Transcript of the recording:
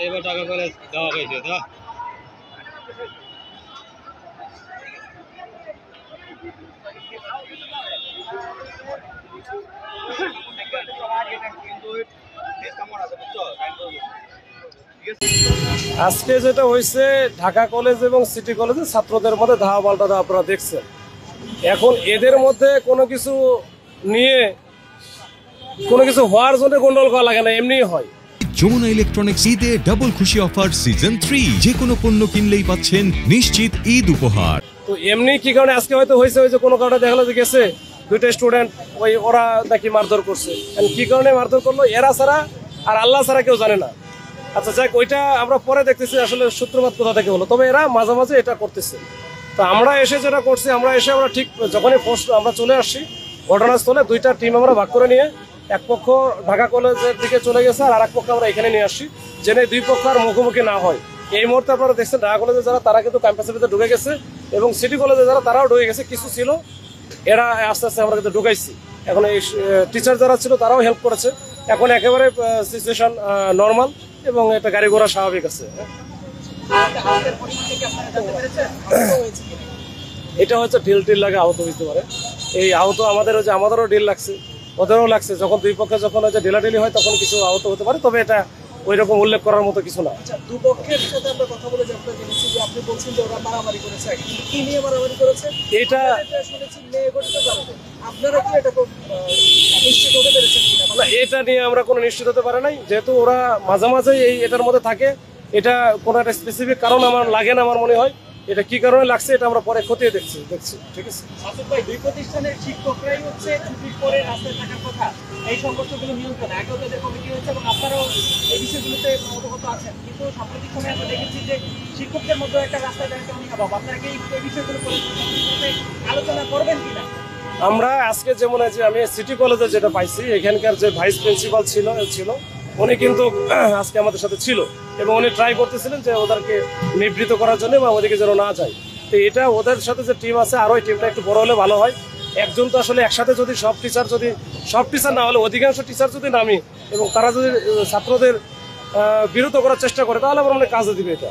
এবার টাকা করে দেওয়া হয়েছে তো আজকে যেটা হয়েছে ঢাকা কলেজ এবং সিটি কলেজের ছাত্রদের মধ্যে ধাওয়া পাল্টা আপনারা দেখছেন। এখন এদের মধ্যে কোনো কিছু নিয়ে কোনো কিছু হওয়ার জন্য গন্ডগোল করা লাগে না, এমনি হয়। যমুনা ইলেকট্রনিক্স ঈদে ডাবল খুশি অফার সিজন 3, যে কোনো পণ্য কিনলেই পাচ্ছেন নিশ্চিত ঈদ উপহার। তো এমনি কি কারণে আজকে হয়তো হয়েছে কোনো কারণে দেখা যে গেছে দুইটা স্টুডেন্ট ওরা নাকি মারধর করছে, কি কারণে মারধর করলো এরা ছাড়া আর আল্লাহ ছাড়া কেউ জানে না। আচ্ছা যাক, ওইটা আমরা পরে দেখতেছি আসলে সূত্রপাত কোথা থেকে হলো, তবে এরা মাঝে মাঝে এটা করতেছে। তো আমরা এসে যেটা করছি, আমরা ঠিক যখনই আমরা চলে আসছি ঘটনাস্থলে, দুইটা টিম আমরা ভাগ করে নিয়ে এক পক্ষ ঢাকা কলেজের দিকে চলে গেছে আর আরেক পক্ষ আমরা এখানে নিয়ে আসছি, যেন দুই পক্ষ আর মুখোমুখি না হয়। এই মুহূর্তে আপনারা দেখছেন ঢাকা কলেজে যারা তারা কিন্তু ক্যাম্পাসের ভিতরে ঢুকে গেছে এবং সিটি কলেজে যারা তারাও ঢুকে গেছে, কিছু ছিল এরা আস্তে আস্তে আমরা কিন্তু ঢুকাইছি। এখন এই টিচার যারা ছিল তারাও হেল্প করেছে, এখন একেবারে সিচুয়েশন নর্মাল এবং এটা গাড়ি ঘোড়া স্বাভাবিক আছে। এটা হচ্ছে ঢিল লাগে আহত হইতে পারে। এই আহত আমাদেরও ঢিল লাগছে, ওদেরও লাগছে। যখন দুই পক্ষে যখন ঢিলাঢিলি হয় তখন কিছু আহত হতে পারে, তবে এটা ওই রকম উল্লেখ করার মতো কিছু না। দুপক্ষের সাথে আমরা কথা বলে জানতে পেরেছি যে আপনি বলছেন যে ওরা মারামারি করেছে, কি নিয়ে মারামারি করেছে এটা শুনেছি মেয়ে গঠিত কারণে। আপনারা কি এটা নিশ্চিত হতে পেরেছেন কিনা? না, এটা নিয়ে আমরা কোনো নিশ্চিত হতে পারি নাই, যেহেতু ওরা মাঝে মাঝে এটার মধ্যে থাকে। এটা কোনো একটা স্পেসিফিক কারণ আমার লাগে না, আমার মনে হয় এটা কি কারণে লাগছে এটা আমরা পরে খতিয়ে দেখছি। ঠিক আছে ভাই, দুই প্রতিষ্ঠানের শিক্ষকরাই হচ্ছে ছুটির পরে রাস্তায় থাকার কথা এই সংঘর্ষগুলো নিয়ন্ত্রণ আগেও তাদের কমিটি হয়েছে এবং আপনারাও এই বিষয়গুলোতে অবগত আছেন, কিন্তু সাম্প্রতিক সময়ে আমরা দেখেছি যে শিক্ষকদের মধ্যে একটা রাস্তায় দাঁড়াতে অনেক অভাব। আপনারা কি এই বিষয়গুলো আলোচনা করবেন কিনা? আমরা আজকে যেমন আমি সিটি কলেজে যেটা পাইছি, এখানকার যে ভাইস প্রিন্সিপাল ছিল উনি কিন্তু আজকে আমাদের সাথে ছিল এবং উনি ট্রাই করতেছিলেন যে ওদেরকে নিবৃত্ত করার জন্য বা ওদিকে যেন না যায়। তো এটা ওদের সাথে যে টিম আছে আরো এই টিমটা একটু বড় হলে ভালো হয়। একজন তো আসলে একসাথে যদি সব টিচার না হলে অধিকাংশ টিচার যদি নামি এবং তারা যদি ছাত্রদের বিরত করার চেষ্টা করে তাহলে আমার মনে কাজে দিবে এটা।